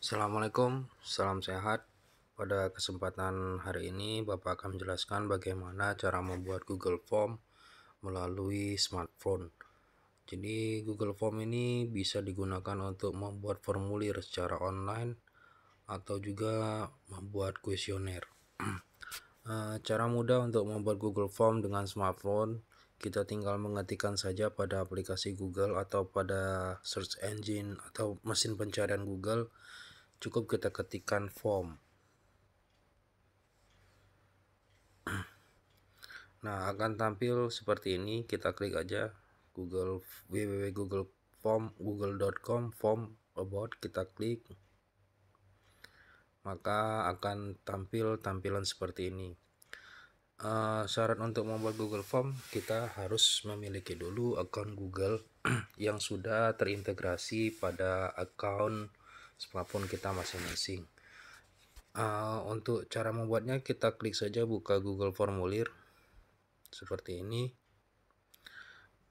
Assalamualaikum, salam sehat. Pada kesempatan hari ini, Bapak akan menjelaskan bagaimana cara membuat Google Form melalui smartphone. Jadi, Google Form ini bisa digunakan untuk membuat formulir secara online atau juga membuat kuesioner. Cara mudah untuk membuat Google Form dengan smartphone, kita tinggal mengetikkan saja pada aplikasi Google atau pada search engine atau mesin pencarian Google. Cukup kita ketikkan form. Nah, akan tampil seperti ini. Kita klik aja Google www.google.com form about, kita klik, maka akan tampil tampilan seperti ini. Syarat untuk membuat Google Form, kita harus memiliki dulu akun Google yang sudah terintegrasi pada akun smartphone kita masing-masing. Untuk cara membuatnya, kita klik saja buka Google Formulir seperti ini.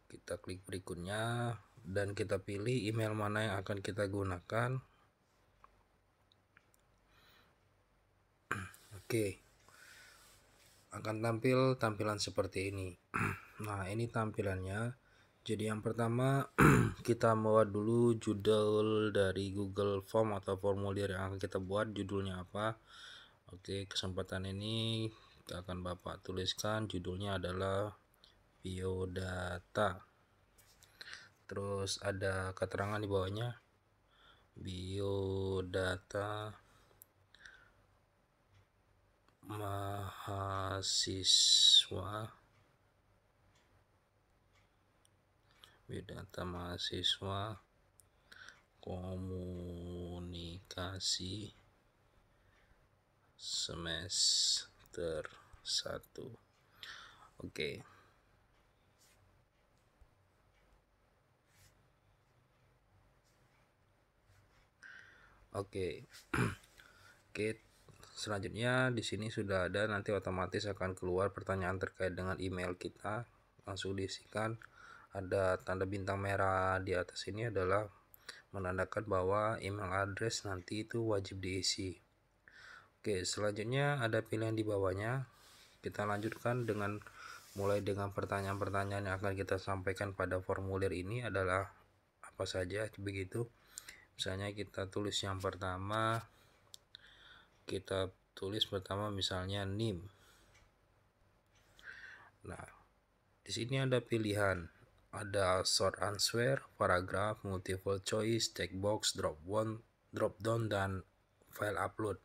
Kita klik berikutnya dan kita pilih email mana yang akan kita gunakan. Oke, akan tampil tampilan seperti ini. Nah, ini tampilannya. Jadi yang pertama kita buat dulu judul dari Google Form atau formulir yang akan kita buat. Judulnya apa? Oke, kesempatan ini akan Bapak tuliskan judulnya adalah biodata. Terus ada keterangan di bawahnya, biodata mahasiswa komunikasi semester 1. Oke. Oke. Selanjutnya di sini sudah ada, nanti otomatis akan keluar pertanyaan terkait dengan email kita. Langsung diisikan. Ada tanda bintang merah di atas ini adalah menandakan bahwa email address nanti itu wajib diisi. Oke, selanjutnya ada pilihan di bawahnya. Kita lanjutkan dengan mulai dengan pertanyaan-pertanyaan yang akan kita sampaikan pada formulir ini adalah apa saja begitu. Misalnya kita tulis yang pertama, misalnya NIM. Nah, di sini ada pilihan, ada short answer, paragraph, multiple choice, checkbox, drop down, dan file upload.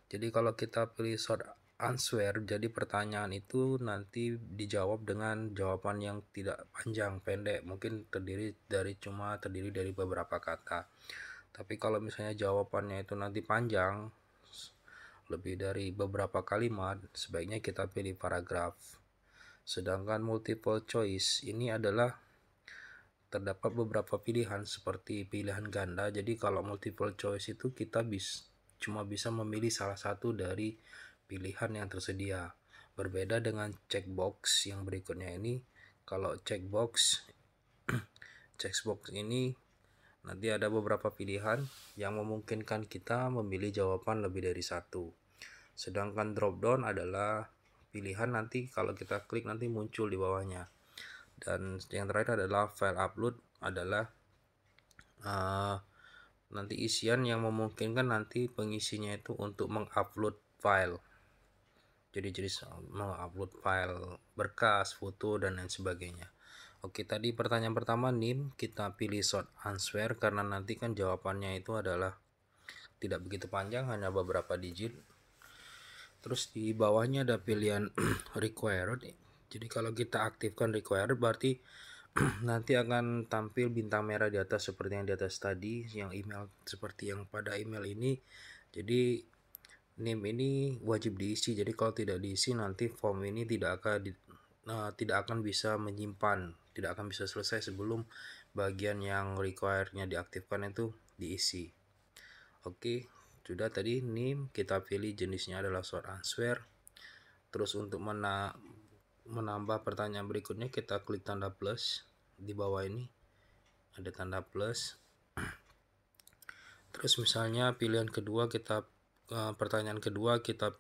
Jadi kalau kita pilih short answer, jadi pertanyaan itu nanti dijawab dengan jawaban yang tidak panjang, pendek, mungkin terdiri dari beberapa kata. Tapi kalau misalnya jawabannya itu nanti panjang, lebih dari beberapa kalimat, sebaiknya kita pilih paragraf. Sedangkan multiple choice ini adalah terdapat beberapa pilihan seperti pilihan ganda. Jadi kalau multiple choice itu kita cuma bisa memilih salah satu dari pilihan yang tersedia. Berbeda dengan checkbox yang berikutnya ini. Kalau checkbox ini nanti ada beberapa pilihan yang memungkinkan kita memilih jawaban lebih dari satu. Sedangkan drop down adalah pilihan nanti kalau kita klik nanti muncul di bawahnya. Dan yang terakhir adalah file upload, adalah nanti isian yang memungkinkan nanti pengisinya itu untuk mengupload file. Jadi mengupload file berkas, foto, dan lain sebagainya. Oke, tadi pertanyaan pertama NIM, kita pilih short answer karena nanti kan jawabannya itu adalah tidak begitu panjang, hanya beberapa digit. Terus di bawahnya ada pilihan required. Jadi kalau kita aktifkan required berarti nanti akan tampil bintang merah di atas seperti yang di atas tadi, yang email seperti yang pada email ini. Jadi NIM ini wajib diisi. Jadi kalau tidak diisi nanti form ini tidak akan bisa menyimpan, tidak akan bisa selesai sebelum bagian yang require-nya diaktifkan itu diisi. Oke, sudah tadi NIM, kita pilih jenisnya adalah short answer. Terus untuk menambah pertanyaan berikutnya kita klik tanda plus di bawah ini. Ada tanda plus. Terus misalnya pilihan kedua kita pertanyaan kedua kita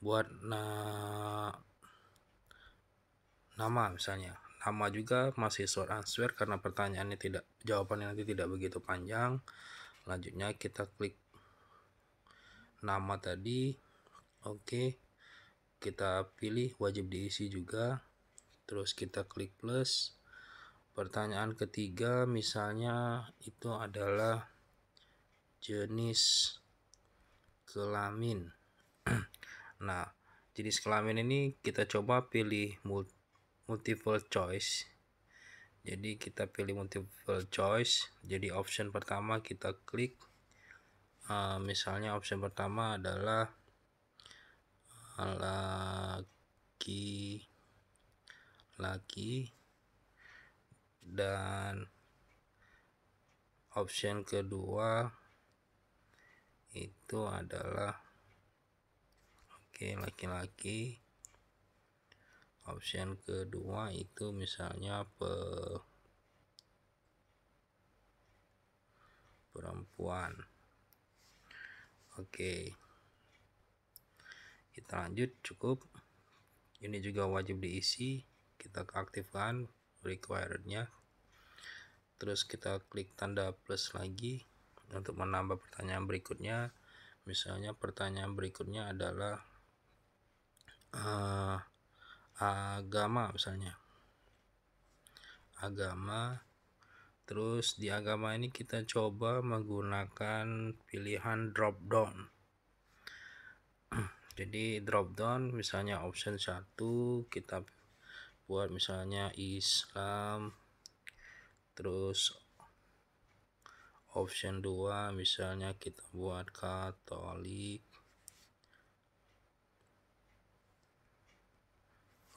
buat nama misalnya. Nama juga masih short answer karena pertanyaannya jawabannya nanti tidak begitu panjang. Selanjutnya kita klik nama tadi. Oke. Kita pilih wajib diisi juga. Terus kita klik plus. Pertanyaan ketiga misalnya itu adalah jenis kelamin. Nah, jenis kelamin ini kita coba pilih multiple choice. Jadi kita pilih multiple choice. Jadi option pertama kita klik. Misalnya option pertama adalah laki dan option kedua itu adalah laki-laki. Option kedua itu misalnya perempuan. Oke. Kita lanjut, cukup. Ini juga wajib diisi. Kita aktifkan requirednya. Terus kita klik tanda plus lagi untuk menambah pertanyaan berikutnya. Misalnya pertanyaan berikutnya adalah agama misalnya. Agama. Terus di agama ini kita coba menggunakan pilihan drop down. Jadi drop down misalnya option 1 kita buat misalnya Islam. Terus option 2 misalnya kita buat Katolik.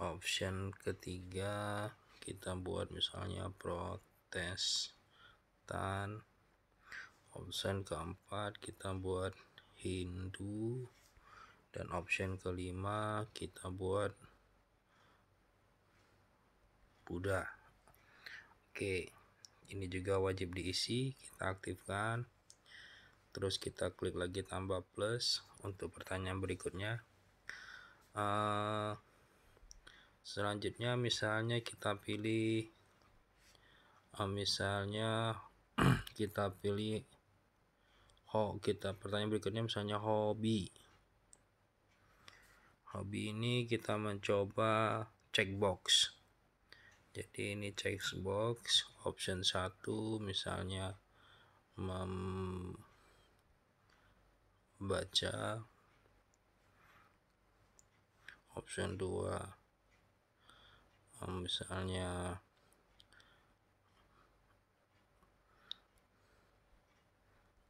Option ketiga kita buat misalnya Protestan. Option keempat kita buat Hindu. Dan option kelima kita buat Buddha. Oke, ini juga wajib diisi. Kita aktifkan. Terus kita klik lagi tambah plus untuk pertanyaan berikutnya. Selanjutnya misalnya kita pilih pertanyaan berikutnya misalnya hobi. Hobi ini kita mencoba checkbox. Jadi ini checkbox option 1 misalnya membaca. Option 2 misalnya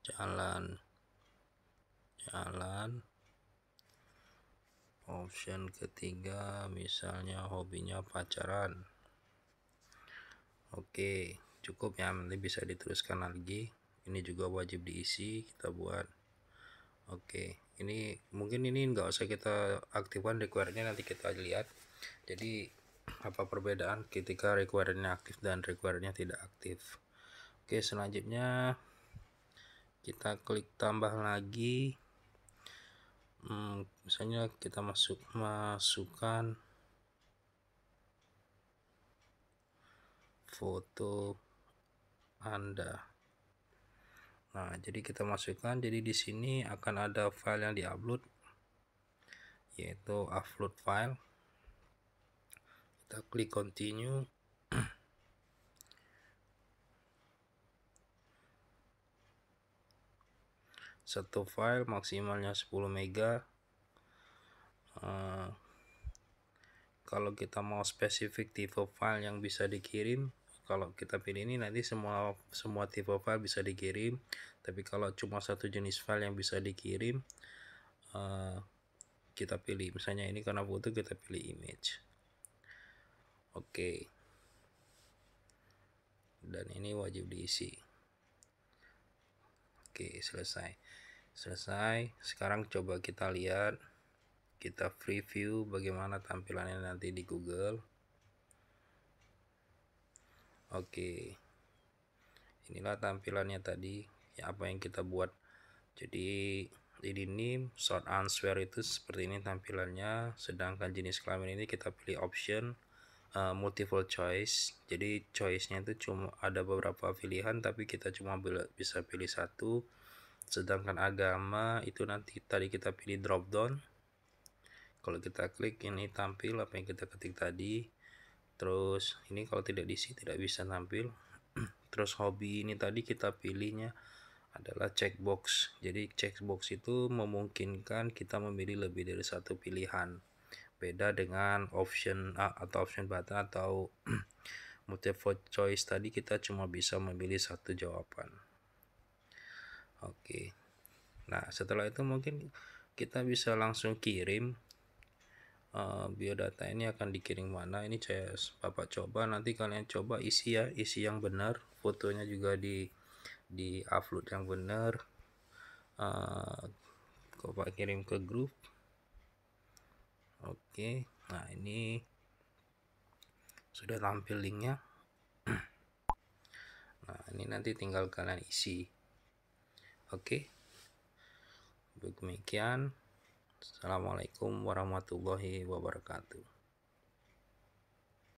jalan. Option ketiga misalnya hobinya pacaran. Oke, cukup ya, nanti bisa diteruskan lagi. Ini juga wajib diisi, kita buat. Oke, ini mungkin ini nggak usah kita aktifkan requirednya, nanti kita lihat. Jadi apa perbedaan ketika requirednya aktif dan requirednya tidak aktif. Oke, selanjutnya kita klik tambah lagi. Misalnya kita masukkan foto Anda. Nah, jadi kita masukkan. Jadi di sini akan ada file yang diupload, yaitu upload file. Kita klik continue. Satu file maksimalnya 10 MB. Kalau kita mau spesifik tipe file yang bisa dikirim, kalau kita pilih ini nanti semua tipe file bisa dikirim. Tapi kalau cuma satu jenis file yang bisa dikirim, kita pilih misalnya ini karena foto, kita pilih image. Oke. Dan ini wajib diisi. Oke, selesai. Sekarang coba kita lihat, kita preview bagaimana tampilannya nanti di Google. Oke, inilah tampilannya tadi. ya apa yang kita buat. Jadi ini short answer itu seperti ini tampilannya, sedangkan jenis kelamin ini kita pilih option multiple choice. Jadi choice-nya itu cuma ada beberapa pilihan tapi kita cuma bisa pilih satu. Sedangkan agama itu nanti tadi kita pilih drop down. Kalau kita klik ini tampil apa yang kita ketik tadi. Terus ini kalau tidak diisi tidak bisa tampil. Terus hobi ini tadi kita pilihnya adalah checkbox. Jadi checkbox itu memungkinkan kita memilih lebih dari satu pilihan. Beda dengan option A atau option button atau multiple choice tadi kita cuma bisa memilih satu jawaban. Oke. Nah, setelah itu mungkin kita bisa langsung kirim biodata ini akan dikirim mana. Ini Bapak coba, nanti kalian coba isi ya, isi yang benar, fotonya juga di upload yang benar. Coba kirim ke grup. Oke, nah ini sudah tampil linknya. Nah ini nanti tinggal kalian isi. Oke, demikian. Assalamualaikum warahmatullahi wabarakatuh.